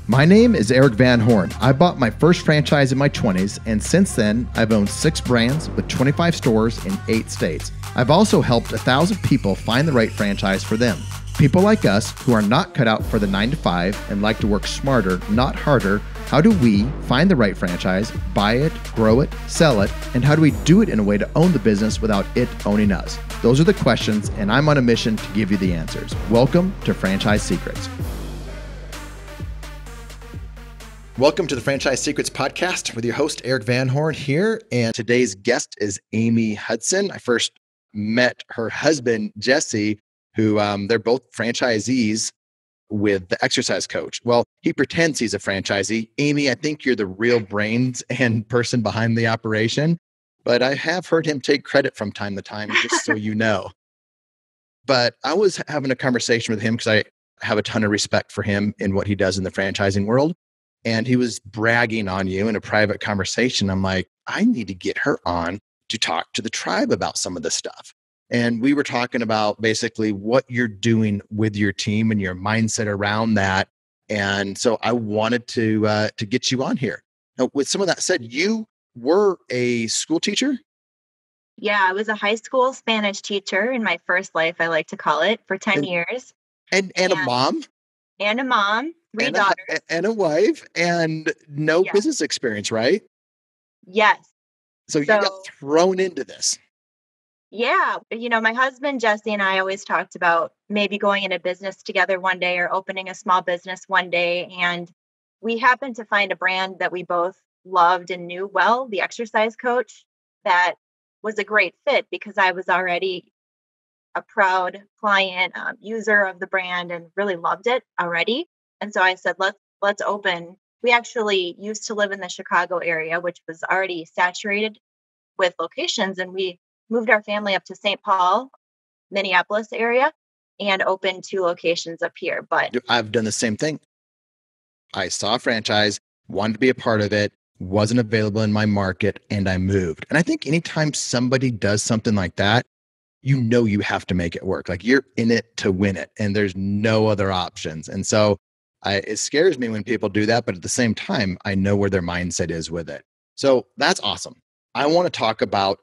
My name is Eric Van Horn. I bought my first franchise in my 20s, and since then, I've owned 6 brands with 25 stores in 8 states. I've also helped 1,000 people find the right franchise for them. People like us who are not cut out for the 9-to-5 and like to work smarter, not harder. How do we find the right franchise, buy it, grow it, sell it, and how do we do it in a way to own the business without it owning us? Those are the questions, and I'm on a mission to give you the answers. Welcome to Franchise Secrets. Welcome to the Franchise Secrets podcast with your host, Eric Van Horn here. And today's guest is Amy Hudson. I first met her husband, Jesse, who they're both franchisees with the exercise coach. Well, he pretends he's a franchisee. Amy, I think you're the real brains and person behind the operation, but I have heard him take credit from time to time, just so you know. But I was having a conversation with him because I have a ton of respect for him and what he does in the franchising world. And he was bragging on you in a private conversation. I'm like, I need to get her on to talk to the tribe about some of this stuff. And we were talking about basically what you're doing with your team and your mindset around that. And so I wanted to get you on here. Now, with some of that said, you were a school teacher? Yeah, I was a high school Spanish teacher in my first life, I like to call it, for 10 years. And a mom? And a mom, 3 daughters. And a wife, and no business experience, right? Yes. So you got thrown into this. Yeah. My husband, Jesse, and I always talked about maybe going into business together one day or opening a small business one day. And we happened to find a brand that we both loved and knew well, the exercise coach, that was a great fit because I was already a proud client, user of the brand and really loved it already. And so I said, let's open. We actually used to live in the Chicago area, which was already saturated with locations. And we moved our family up to St. Paul, Minneapolis area, and opened 2 locations up here. But I've done the same thing. I saw a franchise, wanted to be a part of it, wasn't available in my market, and I moved. And I think anytime somebody does something like that, you have to make it work. Like you're in it to win it, and there's no other options. And so it scares me when people do that, but at the same time, I know where their mindset is with it. So that's awesome. I want to talk about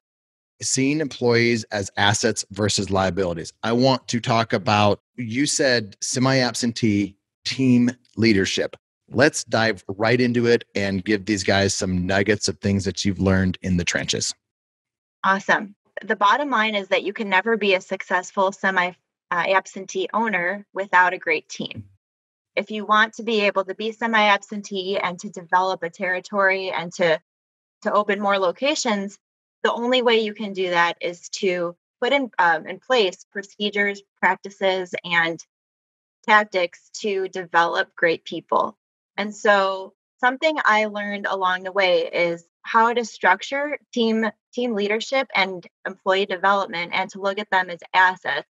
seeing employees as assets versus liabilities. I want to talk about, you said semi-absentee team leadership. Let's dive right into it and give these guys some nuggets of things that you've learned in the trenches. Awesome. The bottom line is that you can never be a successful semi-absentee owner without a great team. If you want to be able to be semi-absentee and to develop a territory and to open more locations, the only way you can do that is to put in place procedures, practices, and tactics to develop great people. And so something I learned along the way is how to structure team leadership and employee development and to look at them as assets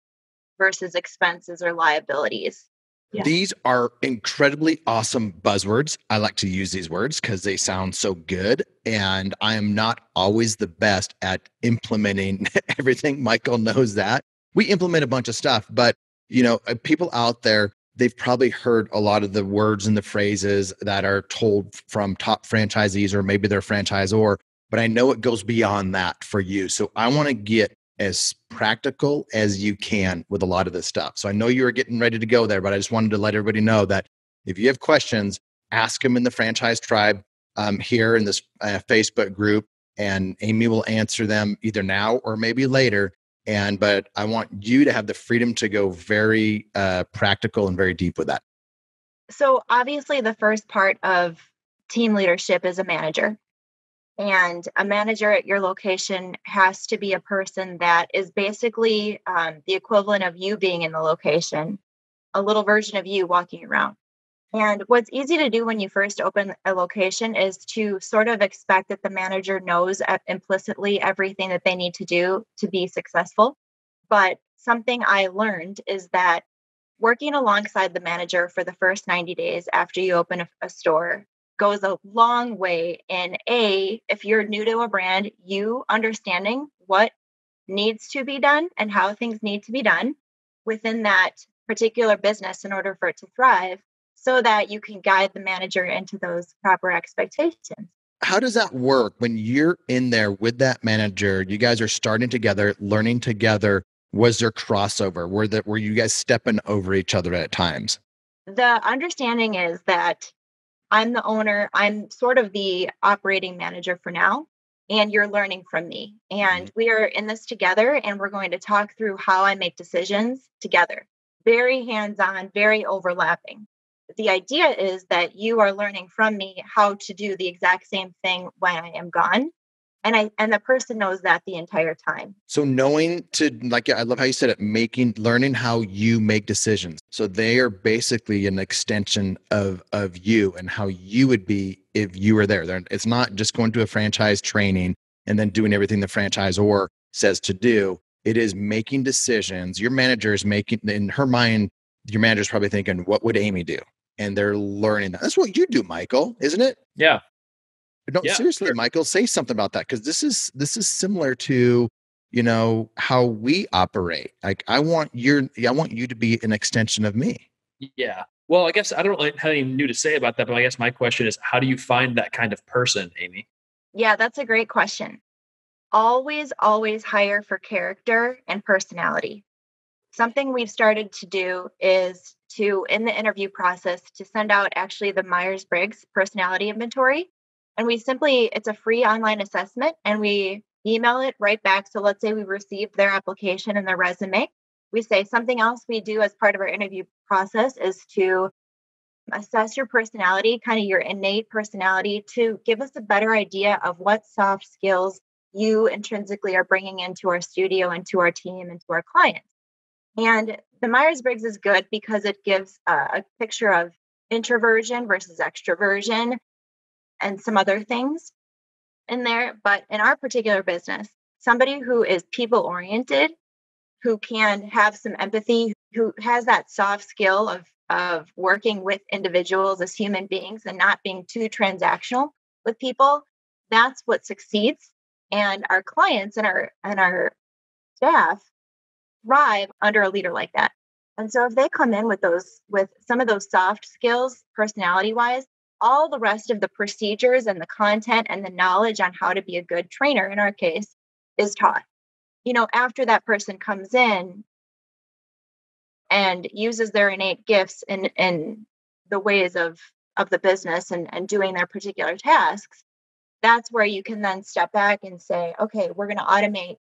versus expenses or liabilities. Yeah. These are incredibly awesome buzzwords. I like to use these words because they sound so good. And I am not always the best at implementing everything. Michael knows that. We implement a bunch of stuff, but people out there, they've probably heard a lot of the words and the phrases that are told from top franchisees or maybe their franchisor, but I know it goes beyond that for you. So I want to get as practical as you can with a lot of this stuff. So I know you were getting ready to go there, but I just wanted to let everybody know that if you have questions, ask them in the franchise tribe here in this Facebook group, and Amy will answer them either now or maybe later. But I want you to have the freedom to go very practical and very deep with that. So obviously the first part of team leadership is a manager. And a manager at your location has to be a person that is basically the equivalent of you being in the location, a little version of you walking around. And what's easy to do when you first open a location is to sort of expect that the manager knows implicitly everything that they need to do to be successful. But something I learned is that working alongside the manager for the first 90 days after you open a store goes a long way in if you're new to a brand, you understanding what needs to be done and how things need to be done within that particular business in order for it to thrive. so that you can guide the manager into those proper expectations. How does that work when you're in there with that manager? You guys are starting together, learning together. Was there crossover? Were you guys stepping over each other at times? The understanding is that I'm the owner, I'm sort of the operating manager for now, and you're learning from me. Mhm. And we are in this together, and we're going to talk through how I make decisions together. Very hands on, very overlapping. The idea is that you are learning from me how to do the exact same thing when I am gone. And the person knows that the entire time. So knowing to like, I love how you said it, learning how you make decisions. So they are basically an extension of you and how you would be if you were there. It's not just going to a franchise training and then doing everything the franchisor says to do. It is making decisions. Your manager is making, in her mind, your manager is probably thinking, what would Amy do? And they're learning that. That's what you do, Michael, isn't it? Yeah. No, Yeah. seriously, Sure. Michael, say something about that because this is similar to, how we operate. Like I want you to be an extension of me. Yeah. Well, I guess I don't really have anything new to say about that, but I guess my question is, how do you find that kind of person, Amy? Yeah, that's a great question. Always, always hire for character and personality. Something we've started to do is to, in the interview process, to send out actually the Myers-Briggs personality inventory. And it's a free online assessment and we email it right back. So let's say we received their application and their resume. We say something else we do as part of our interview process is to assess your personality, kind of your innate personality, to give us a better idea of what soft skills you intrinsically are bringing into our studio, into our team, into our clients. And the Myers Briggs is good because it gives a picture of introversion versus extroversion and some other things in there. But in our particular business, somebody who is people oriented, who can have some empathy, who has that soft skill of working with individuals as human beings and not being too transactional with people, that's what succeeds. And our clients and our staff thrive under a leader like that. And so if they come in with some of those soft skills, personality wise, all the rest of the procedures and the content and the knowledge on how to be a good trainer in our case is taught. After that person comes in and uses their innate gifts in the ways of the business and doing their particular tasks, that's where you can then step back and say, okay, we're going to automate,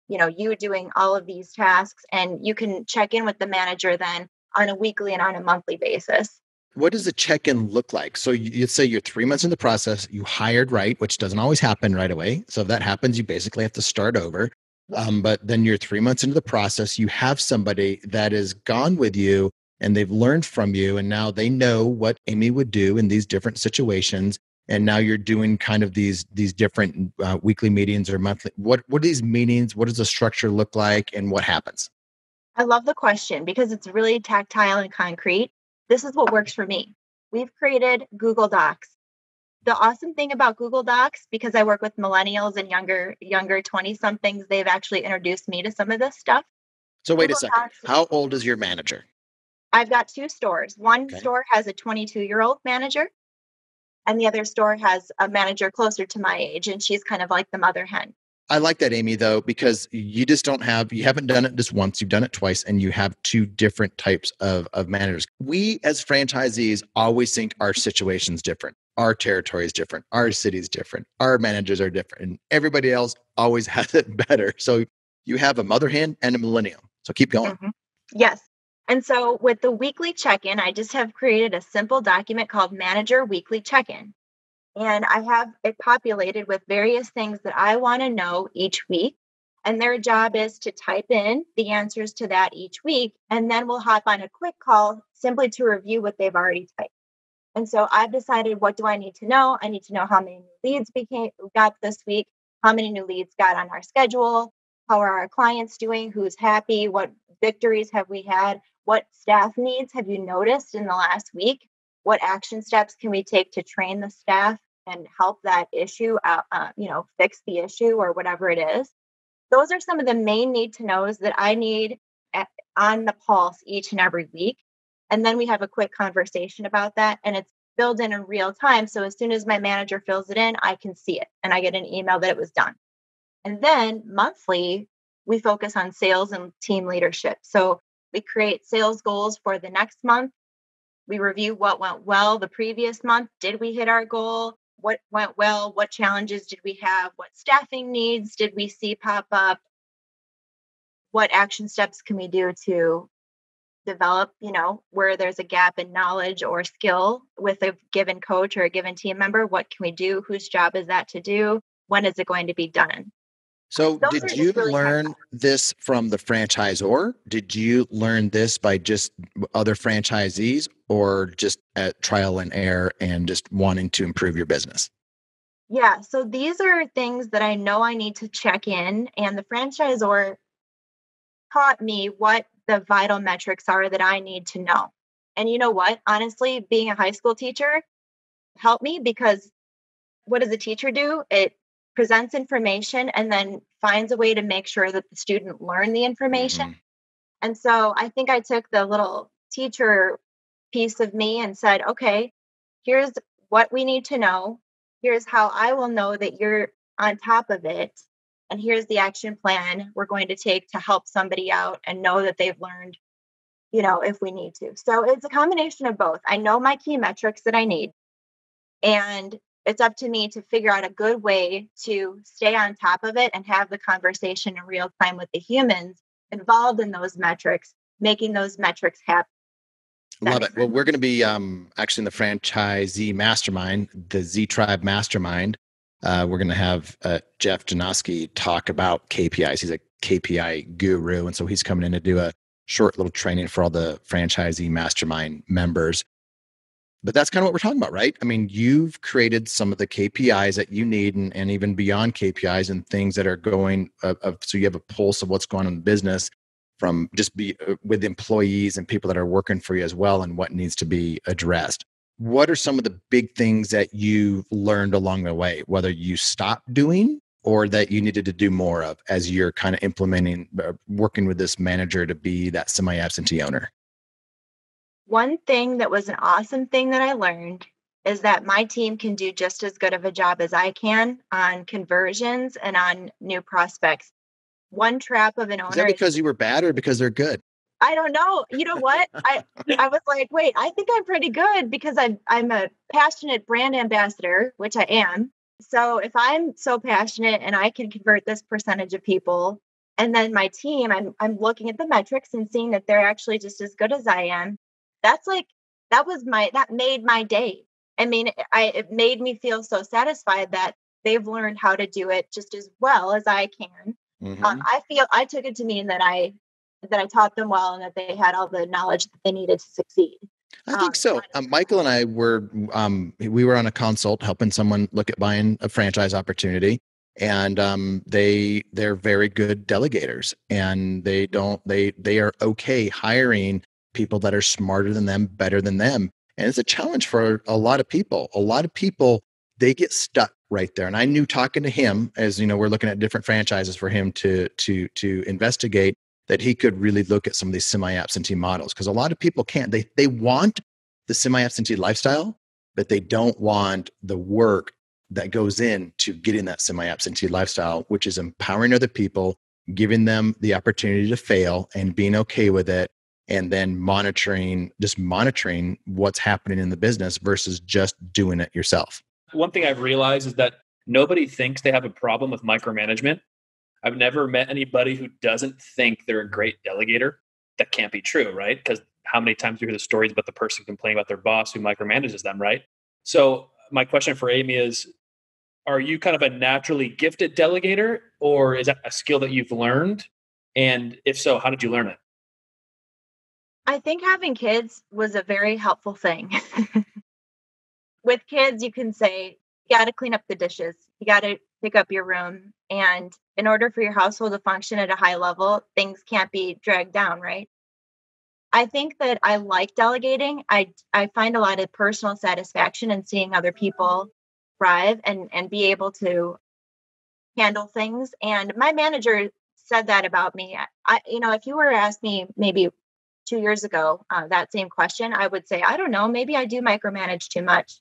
you doing all of these tasks, and you can check in with the manager then on a weekly and on a monthly basis. What does a check-in look like? So you'd say you're 3 months in the process, you hired right, which doesn't always happen right away. So if that happens, you basically have to start over. But then you're 3 months into the process, you have somebody that is gone with you and they've learned from you. And now they know what Amy would do in these different situations. And now you're doing kind of these different weekly meetings or monthly. What are these meetings? What does the structure look like? And what happens? I love the question because it's really tactile and concrete. This is what works for me. We've created Google Docs. The awesome thing about Google Docs, because I work with millennials and younger 20 somethings, they've actually introduced me to some of this stuff. So wait a Google second. Docs, How old is your manager? I've got two stores. One Okay. store has a 22-year-old manager, and the other store has a manager closer to my age, and she's kind of like the mother hen. I like that, Amy, though, because you haven't done it just once, you've done it twice, and you have two different types of managers. We as franchisees always think our situation's different. Our territory is different. Our city's different. Our managers are different. And everybody else always has it better. So you have a mother hen and a millennial. So keep going. Mhm. Yes. And so with the weekly check-in, I just have created a simple document called Manager Weekly Check-in. And I have it populated with various things that I want to know each week. And their job is to type in the answers to that each week. And then we'll hop on a quick call simply to review what they've already typed. And so I've decided, what do I need to know? I need to know how many new leads got this week, how many new leads got on our schedule, how are our clients doing, who's happy, what victories have we had, what staff needs have you noticed in the last week, what action steps can we take to train the staff and help that issue, fix the issue or whatever it is. Those are some of the main need to knows that I need on the pulse each and every week. And then we have a quick conversation about that. And it's filled in real time. So as soon as my manager fills it in, I can see it and I get an email that it was done. And then monthly, we focus on sales and team leadership. So we create sales goals for the next month. We review what went well the previous month. Did we hit our goal? What went well? What challenges did we have? What staffing needs did we see pop up? What action steps can we do to develop, where there's a gap in knowledge or skill with a given coach or a given team member? What can we do? Whose job is that to do? When is it going to be done? So Those are did you just really learn this from the franchisor? Did you learn this by just other franchisees or just at trial and error and just wanting to improve your business? Yeah. So these are things that I know I need to check in, and the franchisor taught me what the vital metrics are that I need to know. And you know what? Honestly, being a high school teacher helped me, because what does a teacher do? It presents information and then finds a way to make sure that the student learn the information. Mhm. And so I think I took the little teacher piece of me and said, okay, here's what we need to know. Here's how I will know that you're on top of it. And here's the action plan we're going to take to help somebody out and know that they've learned, if we need to. So it's a combination of both. I know my key metrics that I need, and it's up to me to figure out a good way to stay on top of it and have the conversation in real time with the humans involved in those metrics, making those metrics happen. Love it. Well, we're going to be actually in the franchisee mastermind, the Z Tribe Mastermind. We're going to have Jeff Janoski talk about KPIs. He's a KPI guru. And so he's coming in to do a short little training for all the franchisee mastermind members. But that's kind of what we're talking about, right? I mean, you've created some of the KPIs that you need and even beyond KPIs and things that are going so you have a pulse of what's going on in the business from just with employees and people that are working for you as well and what needs to be addressed. What are some of the big things that you learned along the way, whether you stopped doing or that you needed to do more of as you're kind of implementing, working with this manager to be that semi-absentee owner? One thing that was an awesome thing that I learned is that my team can do just as good of a job as I can on conversions and on new prospects. One trap of an Is that owner is, because you were bad or because they're good? I don't know. You know what? I was like, wait, I think I'm pretty good because I'm a passionate brand ambassador, which I am. So if I'm so passionate and I can convert this percentage of people, and then my team, I'm looking at the metrics and seeing that they're actually just as good as I am. That's like that made my day. I mean, it made me feel so satisfied that they've learned how to do it just as well as I can. Mm-hmm. I took it to mean that I taught them well and that they had all the knowledge that they needed to succeed. I think so. Michael and I we were on a consult helping someone look at buying a franchise opportunity, and they're very good delegators, and they are okay hiring people that are smarter than them, better than them, and it's a challenge for a lot of people. A lot of people, they get stuck right there, and I knew talking to him, as you know, we're looking at different franchises for him to investigate, that he could really look at some of these semi-absentee models, because a lot of people can't. They want the semi-absentee lifestyle, but they don't want the work that goes into getting that semi-absentee lifestyle, which is empowering other people, giving them the opportunity to fail and being okay with it, and then monitoring what's happening in the business versus just doing it yourself. One thing I've realized is that nobody thinks they have a problem with micromanagement. I've never met anybody who doesn't think they're a great delegator. That can't be true, right? Because how many times do you hear the stories about the person complaining about their boss who micromanages them, right? So my question for Amy is, are you kind of a naturally gifted delegator, or is that a skill that you've learned? And if so, how did you learn it? I think having kids was a very helpful thing. With kids, you can say, you got to clean up the dishes, you got to pick up your room. And in order for your household to function at a high level, things can't be dragged down, right? I think that I like delegating. I find a lot of personal satisfaction in seeing other people thrive and be able to handle things. And my manager said that about me. If you were to ask me maybe 2 years ago, that same question, I would say, I don't know, maybe I do micromanage too much.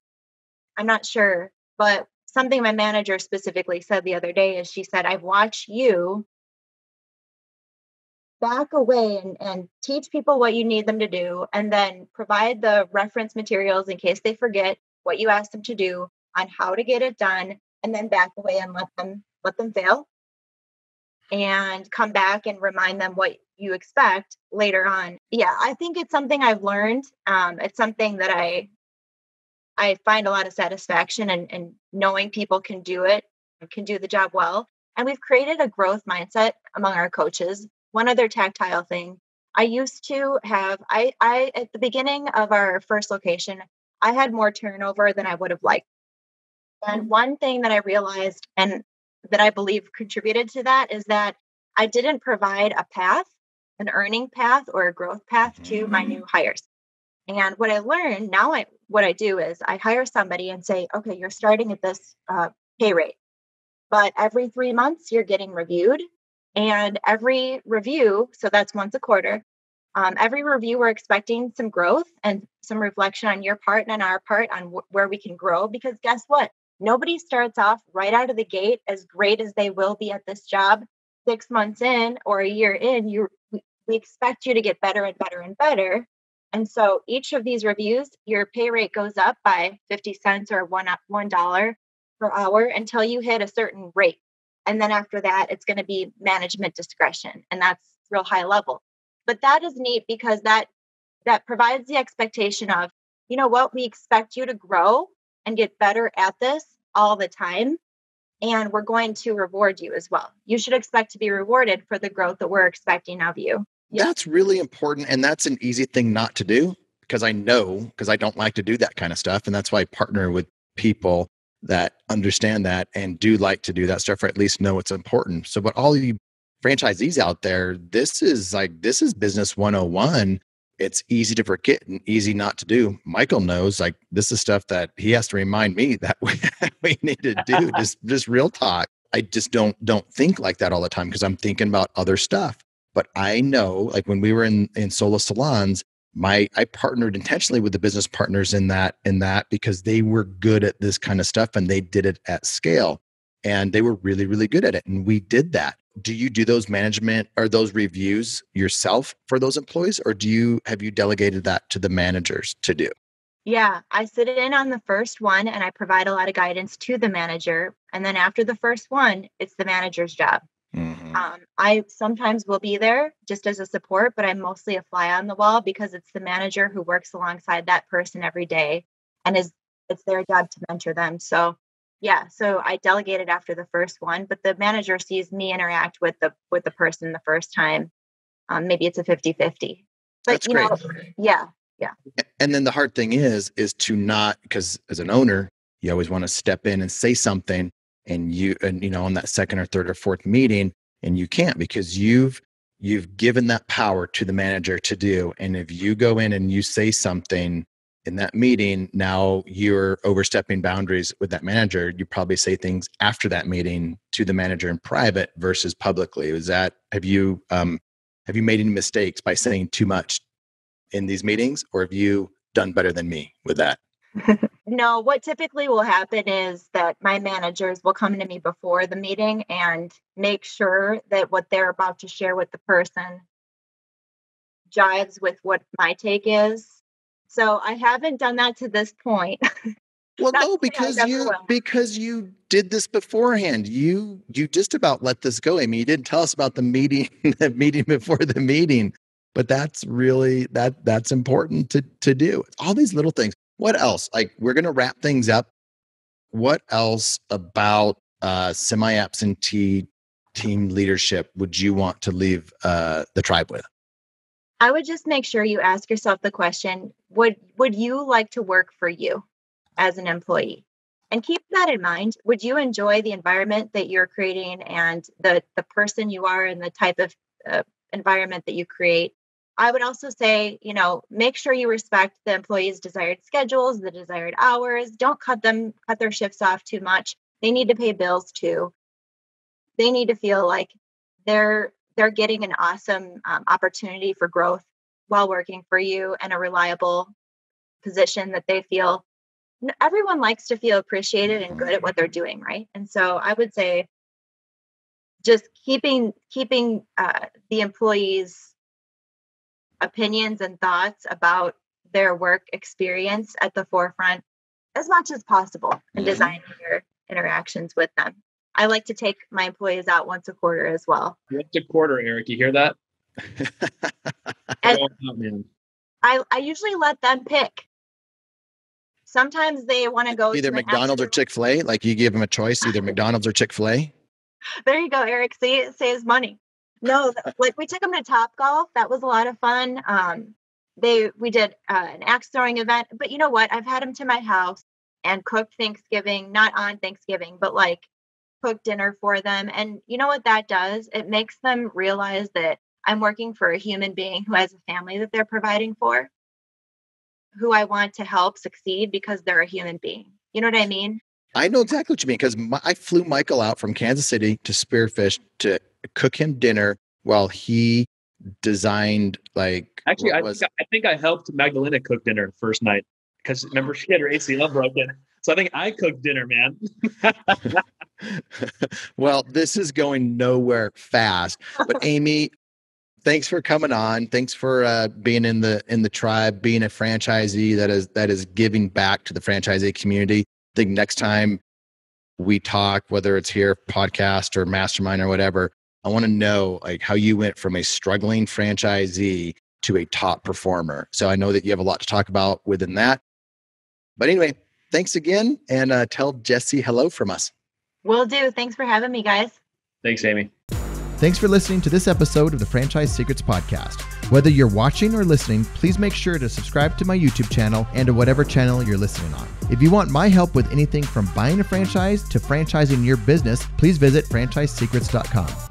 I'm not sure. But something my manager specifically said the other day is she said, I've watched you back away and teach people what you need them to do, and then provide the reference materials in case they forget what you asked them to do on how to get it done, and then back away and let them fail and come back and remind them what you expect later on. Yeah, I think it's something I've learned. It's something that I find a lot of satisfaction in knowing people can do it, can do the job well. And we've created a growth mindset among our coaches. One other tactile thing, I used to have, I at the beginning of our first location, I had more turnover than I would have liked. And one thing that I realized and that I believe contributed to that is that I didn't provide a path, an earning path or a growth path to my new hires. And what I learned now, what I do is I hire somebody and say, okay, you're starting at this pay rate, but every 3 months you're getting reviewed. And every review, so that's once a quarter, every review we're expecting some growth and some reflection on your part and on our part on where we can grow. Because guess what? Nobody starts off right out of the gate as great as they will be at this job 6 months in or a year in. We expect you to get better and better and better. And so each of these reviews, your pay rate goes up by 50 cents or $1 per hour until you hit a certain rate. And then after that, it's going to be management discretion. And that's real high level. But that is neat because that provides the expectation of, you know what, we expect you to grow and get better at this all the time. And we're going to reward you as well. You should expect to be rewarded for the growth that we're expecting of you. Yeah. That's really important. And that's an easy thing not to do because I don't like to do that kind of stuff. And that's why I partner with people that understand that and do like to do that stuff, or at least know it's important. So, but all you franchisees out there, this is business 101. It's easy to forget and easy not to do. Michael knows, like, this is stuff that he has to remind me that we need to do. Just real talk. I just don't think like that all the time because I'm thinking about other stuff. But I know, like when we were in solo salons, I partnered intentionally with the business partners in that because they were good at this kind of stuff and they did it at scale and they were really, really good at it. And we did that. Do you do those management or those reviews yourself for those employees, or have you delegated that to the managers to do? Yeah, I sit in on the first one and I provide a lot of guidance to the manager. And then after the first one, it's the manager's job. Mm-hmm. I sometimes will be there just as a support, but I'm mostly a fly on the wall because it's the manager who works alongside that person every day and it's their job to mentor them. So yeah, so I delegated after the first one, but the manager sees me interact with the person the first time. Maybe it's a 50-50. But That's great. Yeah. And then the hard thing is to not, because as an owner, you always want to step in and say something and on that second or third or fourth meeting, and you can't because you've given that power to the manager to do. And if you go in and you say something in that meeting, now you're overstepping boundaries with that manager. You probably say things after that meeting to the manager in private versus publicly. Have you made any mistakes by saying too much in these meetings, or have you done better than me with that? No, what typically will happen is that my managers will come to me before the meeting and make sure that what they're about to share with the person jives with what my take is. So I haven't done that to this point. Well, no, because you did this beforehand. You just about let this go, Amy. You didn't tell us about the meeting, the meeting before the meeting. But that's really that's important to do. All these little things. What else? Like, we're going to wrap things up. What else about semi-absentee team leadership would you want to leave the tribe with? I would just make sure you ask yourself the question, would you like to work for you as an employee? And keep that in mind. Would you enjoy the environment that you're creating and the person you are and the type of environment that you create? I would also say, make sure you respect the employees' desired schedules, the desired hours. Don't cut their shifts off too much. They need to pay bills too. They need to feel like they're getting an awesome opportunity for growth while working for you and a reliable position that they feel. Everyone likes to feel appreciated and good at what they're doing, right? And so I would say just keeping the employees' opinions and thoughts about their work experience at the forefront as much as possible and designing your interactions with them. I like to take my employees out once a quarter as well. Once a quarter, Eric, you hear that? And I usually let them pick. Sometimes they want to go either to McDonald's or Chick-fil-A. Like you give them a choice, either McDonald's or Chick-fil-A. There you go, Eric. See, it saves money. No, like we took them to Topgolf. That was a lot of fun. We did an axe throwing event, but you know what? I've had them to my house and cooked Thanksgiving, not on Thanksgiving, but like cooked dinner for them. And you know what that does? It makes them realize that I'm working for a human being who has a family that they're providing for, who I want to help succeed because they're a human being. You know what I mean? I know exactly what you mean, because I flew Michael out from Kansas City to Spearfish to cook him dinner while he designed Actually, I think I helped Magdalena cook dinner the first night because remember she had her ACL broken. So I think I cooked dinner, man. Well, this is going nowhere fast. But Amy, thanks for coming on. Thanks for being in the tribe, being a franchisee that is giving back to the franchisee community. I think next time we talk, whether it's here, podcast or mastermind or whatever, I want to know like how you went from a struggling franchisee to a top performer. So I know that you have a lot to talk about within that. But anyway, thanks again, and tell Jesse hello from us. Will do. Thanks for having me, guys. Thanks, Amy. Thanks for listening to this episode of the Franchise Secrets Podcast. Whether you're watching or listening, please make sure to subscribe to my YouTube channel and to whatever channel you're listening on. If you want my help with anything from buying a franchise to franchising your business, please visit franchisesecrets.com.